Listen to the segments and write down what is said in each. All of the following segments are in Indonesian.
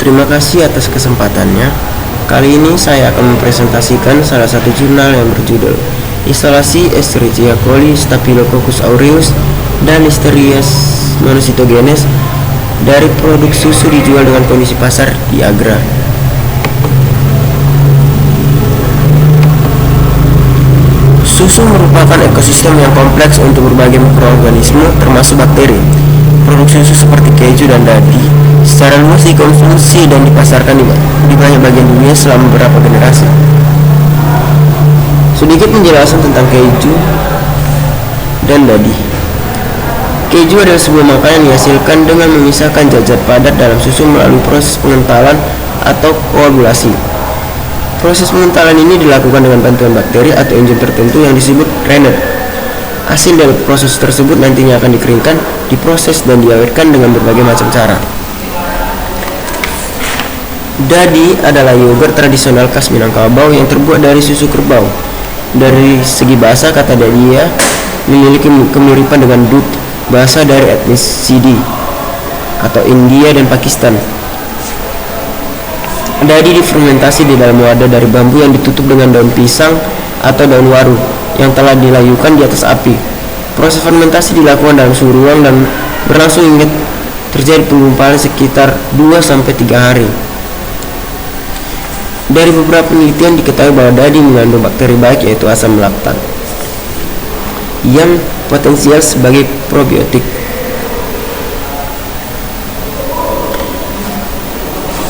Terima kasih atas kesempatannya. Kali ini saya akan mempresentasikan salah satu jurnal yang berjudul Isolasi Escherichia coli, Staphylococcus aureus, dan Listeria monocytogenes dari produk susu dijual dengan kondisi pasar di Agra. Susu merupakan ekosistem yang kompleks untuk berbagai mikroorganisme termasuk bakteri. Produk susu seperti keju dan dadi secara luas dikonsumsi dan dipasarkan di banyak bagian dunia selama beberapa generasi. Sedikit penjelasan tentang keju dan dadi. Keju adalah sebuah makanan yang dihasilkan dengan memisahkan zat-zat padat dalam susu melalui proses pengentalan atau koagulasi. Proses pengentalan ini dilakukan dengan bantuan bakteri atau enzim tertentu yang disebut rennet. Hasil dari proses tersebut nantinya akan dikeringkan, diproses, dan diawetkan dengan berbagai macam cara. Dadi adalah yogurt tradisional khas Minangkabau yang terbuat dari susu kerbau. Dari segi bahasa, kata dadia memiliki kemiripan dengan dut, bahasa dari etnis Sindhi atau India dan Pakistan. Dadi difermentasi di dalam wadah dari bambu yang ditutup dengan daun pisang atau daun waru yang telah dilayukan di atas api. Proses fermentasi dilakukan dalam suhu ruang dan berlangsung hingga terjadi penggumpalan sekitar 2-3 hari. Dari beberapa penelitian diketahui bahwa dadi mengandung bakteri baik yaitu asam laktat yang potensial sebagai probiotik.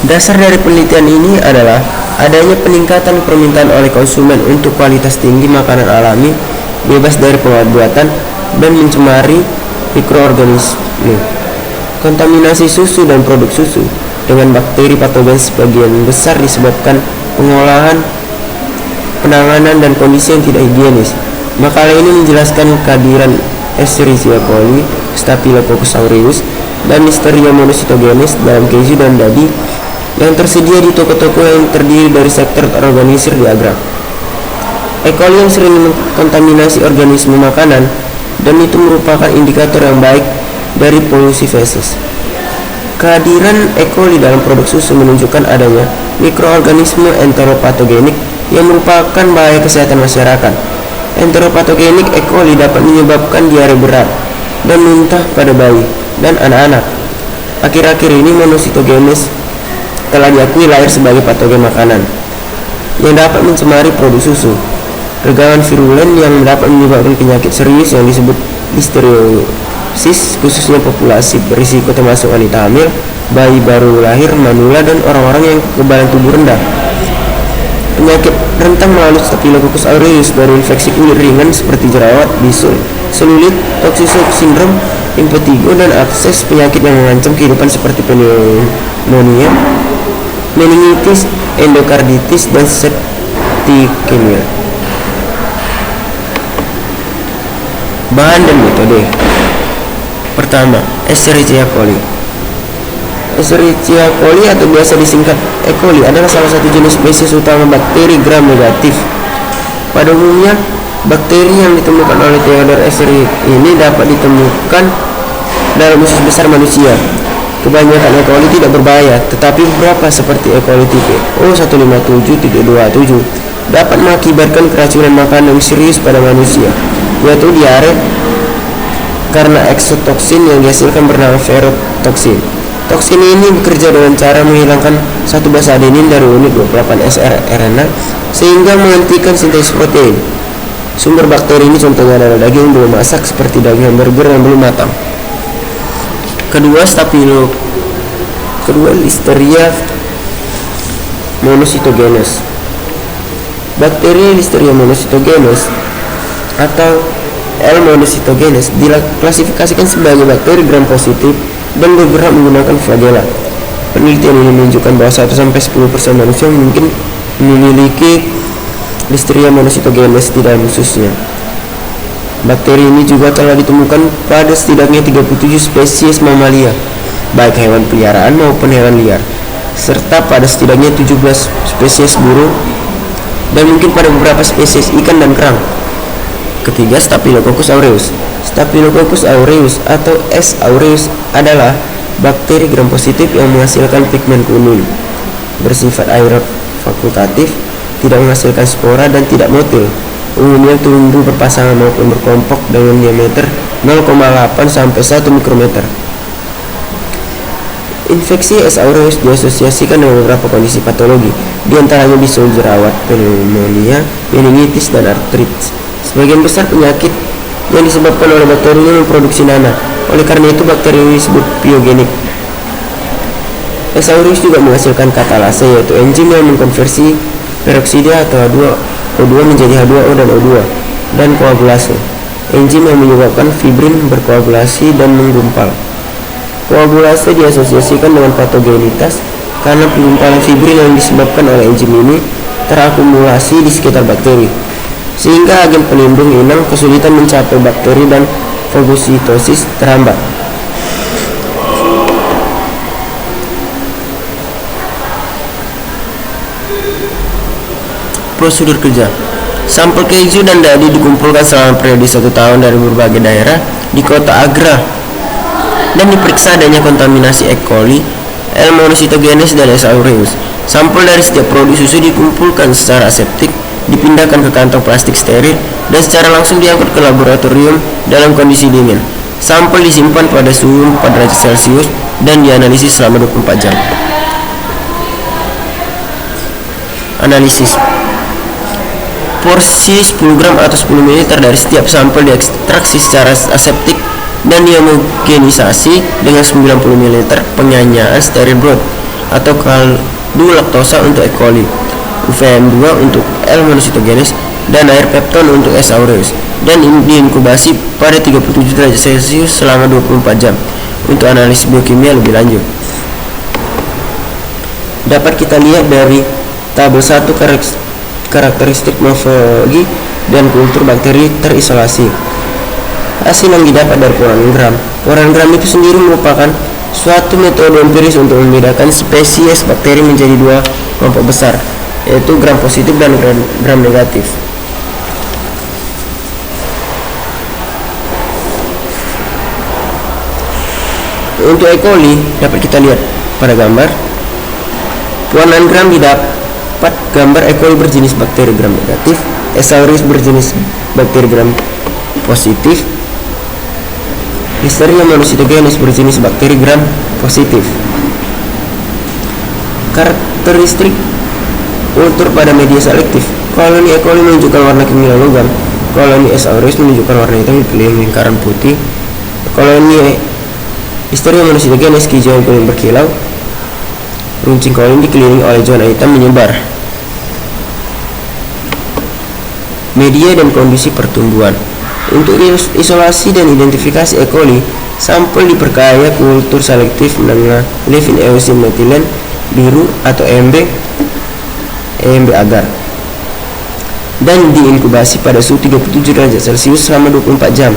Dasar dari penelitian ini adalah adanya peningkatan permintaan oleh konsumen untuk kualitas tinggi makanan alami, bebas dari pengawet buatan, dan mencemari mikroorganisme. Kontaminasi susu dan produk susu dengan bakteri patogen sebagian besar disebabkan pengolahan, penanganan, dan kondisi yang tidak higienis. Makalah ini menjelaskan kehadiran Escherichia coli, Staphylococcus aureus, dan Listeria monocytogenes dalam keju dan dadi yang tersedia di toko-toko yang terdiri dari sektor terorganisir di Agra. E. coli yang sering mengkontaminasi organisme makanan, dan itu merupakan indikator yang baik dari polusi feses. Kehadiran E. coli dalam produk susu menunjukkan adanya mikroorganisme enteropatogenik yang merupakan bahaya kesehatan masyarakat. Enteropatogenik E. coli dapat menyebabkan diare berat dan muntah pada bayi dan anak-anak. Akhir-akhir ini monocytogenes telah diakui lahir sebagai patogen makanan yang dapat mencemari produk susu. Regawan virulen yang dapat menyebabkan penyakit serius yang disebut listeriosis, khususnya populasi berisiko termasuk wanita hamil, bayi baru lahir, manula, dan orang-orang yang kekebalan tubuh rendah. Penyakit rentan melalui Staphylococcus aureus dari infeksi kulit ringan seperti jerawat, bisul, selulit, toxisok sindrom, impetigo, dan akses penyakit yang mengancam kehidupan seperti pneumonia, meningitis, endokarditis, dan septikemia. Bahan dan metode. Pertama, Escherichia coli. Escherichia coli atau biasa disingkat E. coli adalah salah satu jenis spesies utama bakteri gram negatif. Pada umumnya, bakteri yang ditemukan oleh Theodor Escherichia ini dapat ditemukan dalam usus besar manusia. Kebanyakan E. coli tidak berbahaya, tetapi beberapa seperti E. coli tipe O157.27 dapat mengakibatkan keracunan makanan yang serius pada manusia, yaitu diare karena eksotoksin yang dihasilkan bernama ferotoksin. Toksin ini bekerja dengan cara menghilangkan satu basa adenin dari unit 28S RNA sehingga menghentikan sintesis protein. Sumber bakteri ini contohnya adalah daging belum masak seperti daging hamburger yang belum matang. Kedua, Listeria monocytogenes. Bakteri Listeria monocytogenes atau L. monocytogenes diklasifikasikan sebagai bakteri gram positif dan bergerak menggunakan flagella. Penelitian ini menunjukkan bahwa 1-10% manusia mungkin memiliki Listeria monocytogenes di dalam ususnya. Bakteri ini juga telah ditemukan pada setidaknya 37 spesies mamalia, baik hewan peliharaan maupun hewan liar, serta pada setidaknya 17 spesies burung, dan mungkin pada beberapa spesies ikan dan kerang. Ketiga, Staphylococcus aureus. Staphylococcus aureus atau S. aureus adalah Bakteri gram positif yang menghasilkan pigmen kuning, bersifat aerob fakultatif, tidak menghasilkan spora dan tidak motil. Umumnya tumbuh berpasangan maupun berkelompok dengan diameter 0,8 sampai 1 mikrometer. Infeksi S. aureus diasosiasikan dengan beberapa kondisi patologi, di antaranya bisul jerawat, pneumonia, meningitis, dan artritis. Sebagian besar penyakit yang disebabkan oleh bakteri ini memproduksi nanah. Oleh karena itu, bakteri ini disebut piogenik. S. aureus juga menghasilkan katalase, yaitu enzim yang mengkonversi peroksida atau O2 menjadi H2O dan O2, dan koagulase, enzim yang menyebabkan fibrin berkoagulasi dan menggumpal. Koagulase diasosiasikan dengan patogenitas karena penggumpalan fibrin yang disebabkan oleh enzim ini terakumulasi di sekitar bakteri, sehingga agen pelindung inang kesulitan mencapai bakteri dan fagositosis terhambat. Prosedur kerja. Sampel keju dan dadi dikumpulkan selama periode 1 tahun dari berbagai daerah di kota Agra dan diperiksa adanya kontaminasi E. coli, L. monocytogenes, dan S. aureus. Sampel dari setiap produk susu dikumpulkan secara aseptik, dipindahkan ke kantong plastik steril, dan secara langsung diangkut ke laboratorium dalam kondisi dingin. Sampel disimpan pada suhu 4 derajat Celcius dan dianalisis selama 24 jam. Analisis. Porsi 10 gram atau 10 ml dari setiap sampel diekstraksi secara aseptik dan dihomogenisasi dengan 90 ml penyanyaan steril broth atau kaldu laktosa untuk E. coli, UVM2 untuk L. monocytogenes, dan air pepton untuk S. aureus, dan diinkubasi pada 37 derajat Celcius selama 24 jam untuk analisis biokimia lebih lanjut. Dapat kita lihat dari tabel 1 karakteristik morfologi dan kultur bakteri terisolasi. Hasil yang didapat dari poranegram. Poranegram itu sendiri merupakan suatu metode empiris untuk membedakan spesies bakteri menjadi 2 kelompok besar, yaitu gram positif dan gram negatif. Untuk E. coli dapat kita lihat pada gambar. Poranegram didapat gambar E. coli berjenis bakteri gram negatif, S. aureus berjenis bakteri gram positif, Listeria monocytogenes berjenis bakteri gram positif. Karakteristik kultur pada media selektif. Koloni E. coli menunjukkan warna kimia logam. Koloni S. aureus menunjukkan warna hitam dikelilingi lingkaran putih. Koloni Listeria monocytogenes hijau kuning berkilau. Runcing koloni dikelilingi oleh zona hitam menyebar. Media dan kondisi pertumbuhan. Untuk isolasi dan identifikasi E. coli, sampel diperkaya kultur selektif dengan levin eosin metilen biru atau EMB agar, dan diinkubasi pada suhu 37 derajat Celcius selama 24 jam.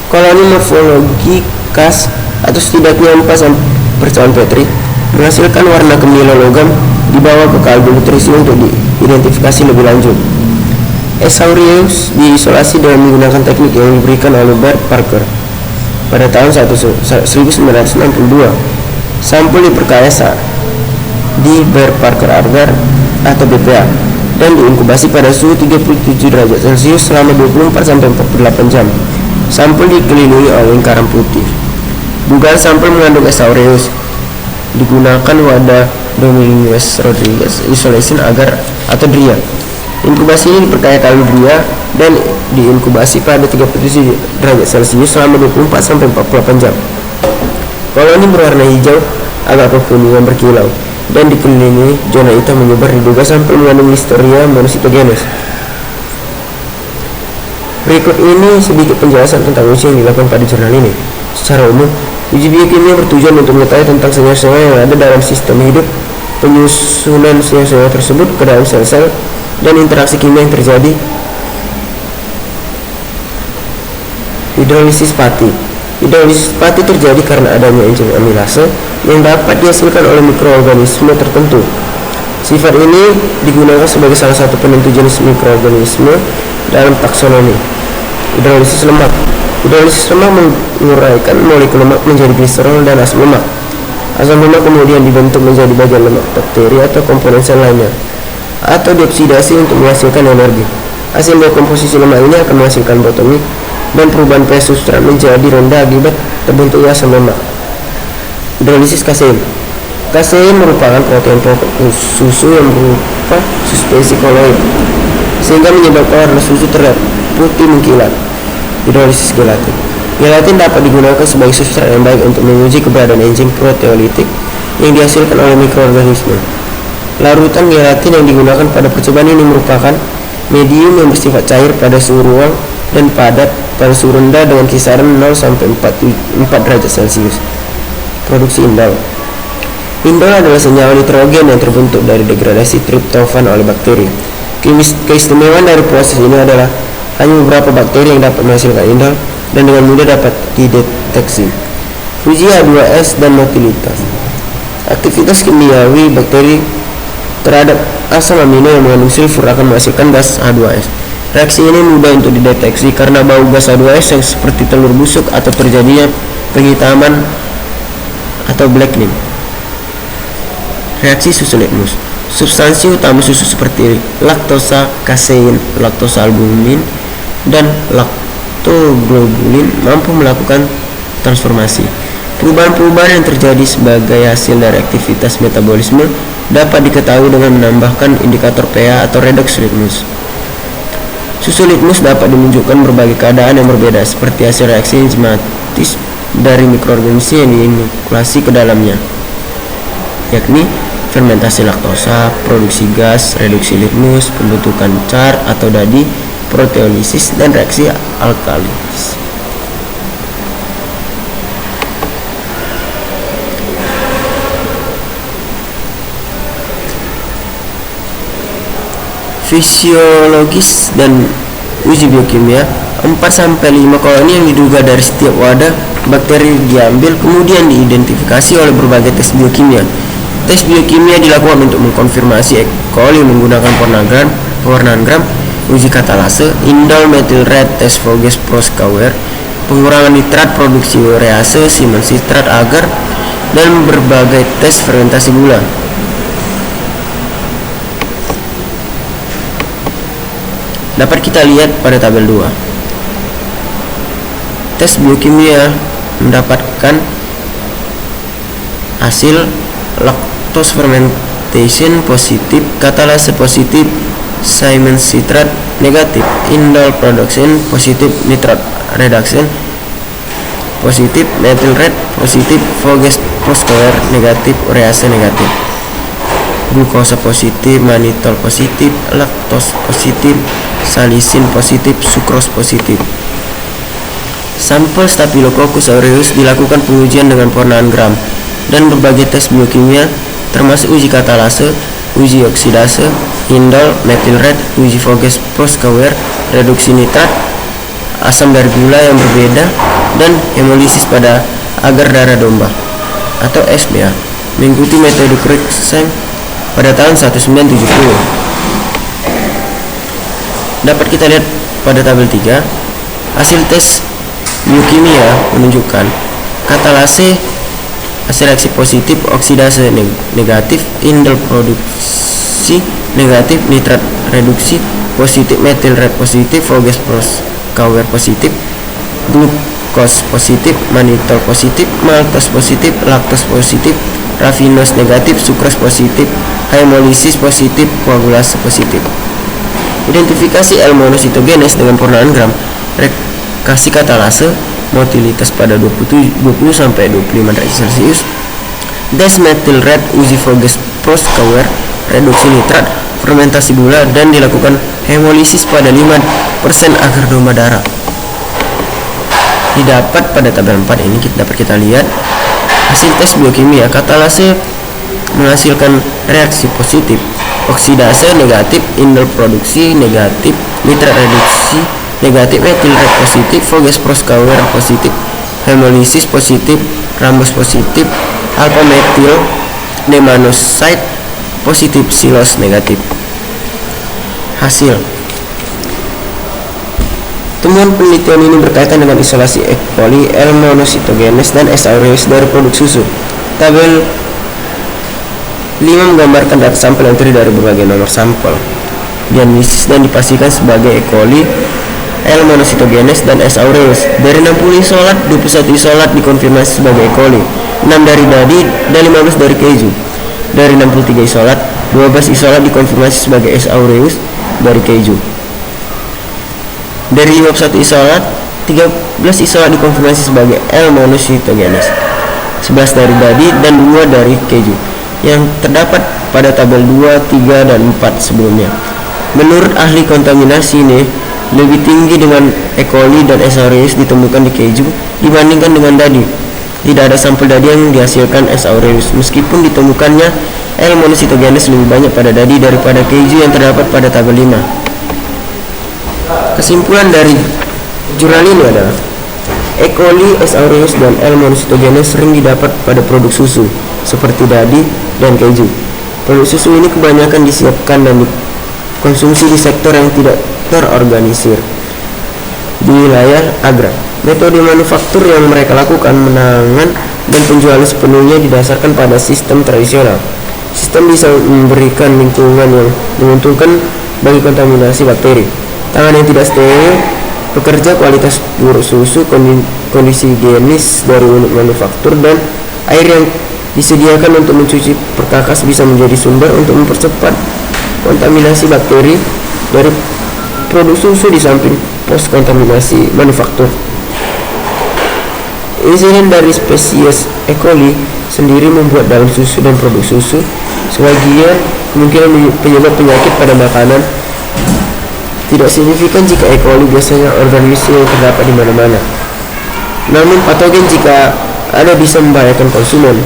Koloni morfologi khas atau setidaknya 4 percobaan Petri menghasilkan warna kemila logam, dibawa ke kaldu nutrisi untuk diidentifikasi lebih lanjut. S. aureus diisolasi dengan menggunakan teknik yang diberikan oleh Bert Parker pada tahun 1962. Sampel diperkaya di Bert Parker agar atau BPA dan diinkubasi pada suhu 37 derajat Celcius selama 24-48 jam. Sampel dikelilingi oleh lingkaran putih. Dugaan sampel mengandung S. aureus. Digunakan wadah Dominguez Rodriguez Isolation agar atau DRIA. Inkubasi ini diperkaya kaldu DRIA dan diinkubasi pada 37 derajat Celcius selama 24-48 jam. Koloni berwarna hijau agak kekuningan berkilau dan dikelilingi zona hitam menyebar, diduga sampel mengandung Listeria monocytogenes. Berikut ini sedikit penjelasan tentang uji yang dilakukan pada jurnal ini. Secara umum, uji biokimia bertujuan untuk mengetahui tentang senyawa-senyawa yang ada dalam sistem hidup, penyusunan senyawa-senyawa tersebut ke dalam sel-sel, dan interaksi kimia yang terjadi. Hidrolisis pati. Hidrolisis pati terjadi karena adanya enzim amilase yang dapat dihasilkan oleh mikroorganisme tertentu. Sifat ini digunakan sebagai salah satu penentu jenis mikroorganisme dalam taksonomi. Hidrolisis lemak. Hidrolisis lemak menguraikan molekul lemak menjadi gliserol dan asam lemak. Asam lemak kemudian dibentuk menjadi bagian lemak bakteri atau komponen sel lainnya, atau dioksidasi untuk menghasilkan energi. Hasil dekomposisi lemak ini akan menghasilkan botomi dan perubahan pH substrat menjadi rendah akibat terbentuknya asam lemak. Hidrolisis kasein. Kasein merupakan protein pokok susu yang berupa suspensi koloid, sehingga menyebabkan warna susu terlihat putih mengkilat. Hidrolisis gelatin. Gelatin dapat digunakan sebagai substrat yang baik untuk menguji keberadaan enzim proteolitik yang dihasilkan oleh mikroorganisme. Larutan gelatin yang digunakan pada percobaan ini merupakan medium yang bersifat cair pada suhu ruang dan padat pada suhu rendah dengan kisaran 0 sampai 4 derajat Celcius. Produksi indol. Indol adalah senyawa nitrogen yang terbentuk dari degradasi triptofan oleh bakteri. Keistimewaan dari proses ini adalah hanya beberapa bakteri yang dapat menghasilkan indol dan dengan mudah dapat dideteksi. Uji H2S dan motilitas. Aktivitas kimiawi bakteri terhadap asam amino yang mengandung sulfur akan menghasilkan gas H2S. Reaksi ini mudah untuk dideteksi karena bau gas H2S yang seperti telur busuk atau terjadinya penghitaman atau blackening. Reaksi susu litmus. Substansi utama susu seperti laktosa, kasein, laktosa albumin, dan laktoglobulin mampu melakukan transformasi. Perubahan-perubahan yang terjadi sebagai hasil dari aktivitas metabolisme dapat diketahui dengan menambahkan indikator pH atau redox litmus. Susu litmus dapat menunjukkan berbagai keadaan yang berbeda seperti hasil reaksi enzimatis dari mikroorganisme yang diinokulasi ke dalamnya, yakni fermentasi laktosa, produksi gas, reduksi litmus, pembentukan car atau dadi, proteolisis, dan reaksi alkalisis. Fisiologis dan uji biokimia. 4-5 koloni yang diduga dari setiap wadah bakteri diambil kemudian diidentifikasi oleh berbagai tes biokimia. Tes biokimia dilakukan untuk mengkonfirmasi E. coli menggunakan pewarnaan gram, uji katalase, indol methyl red tes Voges Proskauer, pengurangan nitrat produksi urease, Siemens citrat agar, dan berbagai tes fermentasi gula. Dapat kita lihat pada tabel 2. Tes biokimia mendapatkan hasil lactose fermentation positif, katalase positif, Siemens citrat negatif, indol production positif, nitrat reduction positif, methyl red positif, Voges Proskauer negatif, urease negatif, glukosa positif, manitol positif, laktos positif, salisin positif, sukros positif. Sampel Staphylococcus aureus dilakukan pengujian dengan pewarnaan gram dan berbagai tes biokimia termasuk uji katalase, uji oksidase, indol, methyl red, uji Voges Proskauer, reduksi nitrat, asam dari gula yang berbeda, dan hemolisis pada agar darah domba atau SBA mengikuti metode Cruikshank pada tahun 1970. Dapat kita lihat pada tabel 3, hasil tes biokimia menunjukkan katalase hasil reaksi positif, oksidase negatif, indol produksi negatif, nitrat reduksi positif, methyl red positif, Voges Proskauer positif, glukos positif, manitol positif, maltos positif, laktos positif, raffinose negatif, sukros positif, hemolisis positif, koagulase positif. Identifikasi L monositogenes dengan pewarnaan gram, reaksi katalase, motilitas pada 20-25 derajat Celcius, tes methyl red, uji Voges Proskauer, reduksi nitrat, fermentasi gula, dan dilakukan hemolisis pada 5% agar domba darah. Didapat pada tabel 4 ini dapat kita lihat hasil tes biokimia. Katalase menghasilkan reaksi positif, oksidase negatif, indol produksi negatif, nitrat reduksi negatif, methyl red positif, Voges Proskauer positif, hemolisis positif, rambus positif, alpha methyl demanoside positif, silos negatif. Hasil Temuan penelitian ini berkaitan dengan isolasi E. coli, L. monocytogenes, dan S. aureus dari produk susu. Tabel 5 menggambarkan data sampel yang terdiri dari berbagai nomor sampel. Dianalisis dan dipastikan sebagai E. coli, L. monocytogenes, dan S. aureus. Dari 60 isolat, 21 isolat dikonfirmasi sebagai E. coli, 6 dari dadi, dan 15 dari keju. Dari 63 isolat, 12 isolat dikonfirmasi sebagai S. aureus dari keju. Dari 51 isolat, 13 isolat dikonfirmasi sebagai L. monocytogenes, 11 dari dadi, dan 2 dari keju, yang terdapat pada tabel 2, 3, dan 4 sebelumnya. Menurut ahli kontaminasi ini, lebih tinggi dengan E. coli dan S. aureus ditemukan di keju dibandingkan dengan dadi. Tidak ada sampel dadi yang dihasilkan S. aureus, meskipun ditemukannya L. monocytogenes lebih banyak pada dadi daripada keju yang terdapat pada tabel 5. Kesimpulan dari jurnal ini adalah E. coli, S. aureus, dan L. monocytogenes sering didapat pada produk susu seperti dadi dan keju. Produk susu ini kebanyakan disiapkan dan dikonsumsi di sektor yang tidak terorganisir di wilayah agra. Metode manufaktur yang mereka lakukan menangan dan penjualan sepenuhnya didasarkan pada sistem tradisional. Sistem bisa memberikan lingkungan yang menguntungkan bagi kontaminasi bakteri. Tangan yang tidak steril, pekerja, kualitas buruk susu, kondisi higienis dari unit manufaktur, dan air yang disediakan untuk mencuci perkakas bisa menjadi sumber untuk mempercepat kontaminasi bakteri dari produk susu di samping pos kontaminasi manufaktur. Insiden dari spesies E. coli sendiri membuat dalam susu dan produk susu sebagian kemungkinan penyebab penyakit pada makanan tidak signifikan jika E. coli biasanya organisme yang terdapat di mana-mana. Namun patogen jika ada bisa membahayakan konsumen.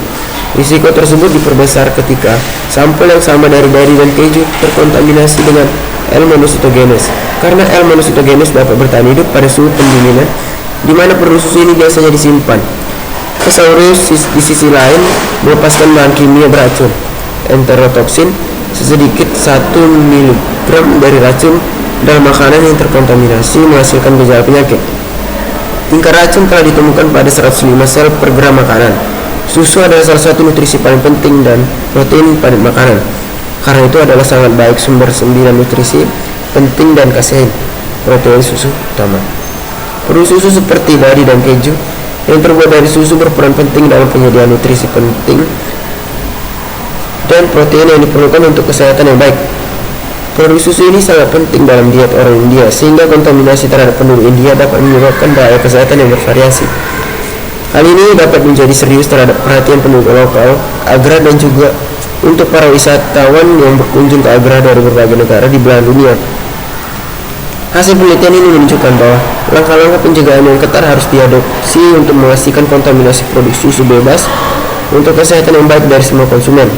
Risiko tersebut diperbesar ketika sampel yang sama dari dadi dan keju terkontaminasi dengan L. monocytogenes, karena L. monocytogenes dapat bertahan hidup pada suhu pendinginan di mana produk susu ini biasanya disimpan. S. aureus di sisi lain melepaskan bahan kimia beracun enterotoksin sesedikit 1 mg dari racun dalam makanan yang terkontaminasi menghasilkan gejala penyakit. Tingkat racun telah ditemukan pada 105 sel per gram makanan. Susu adalah salah satu nutrisi paling penting dan protein pada makanan. Karena itu adalah sangat baik sumber 9 nutrisi penting dan kasein protein susu utama. Produk susu seperti dadi dan keju yang terbuat dari susu berperan penting dalam penyediaan nutrisi penting dan protein yang diperlukan untuk kesehatan yang baik. Produk susu ini sangat penting dalam diet orang India, sehingga kontaminasi terhadap penduduk India dapat menyebabkan bahaya kesehatan yang bervariasi. Hal ini dapat menjadi serius terhadap perhatian penduduk lokal, agra, dan juga untuk para wisatawan yang berkunjung ke agra dari berbagai negara di belahan dunia. Hasil penelitian ini menunjukkan bahwa langkah-langkah pencegahan yang ketat harus diadopsi untuk memastikan kontaminasi produk susu bebas untuk kesehatan yang baik dari semua konsumen.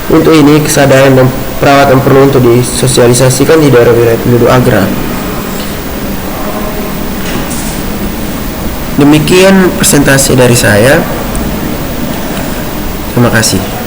Untuk ini, kesadaran dan perawatan perlu untuk disosialisasikan di daerah wilayah penduduk agra. Demikian presentasi dari saya. Terima kasih.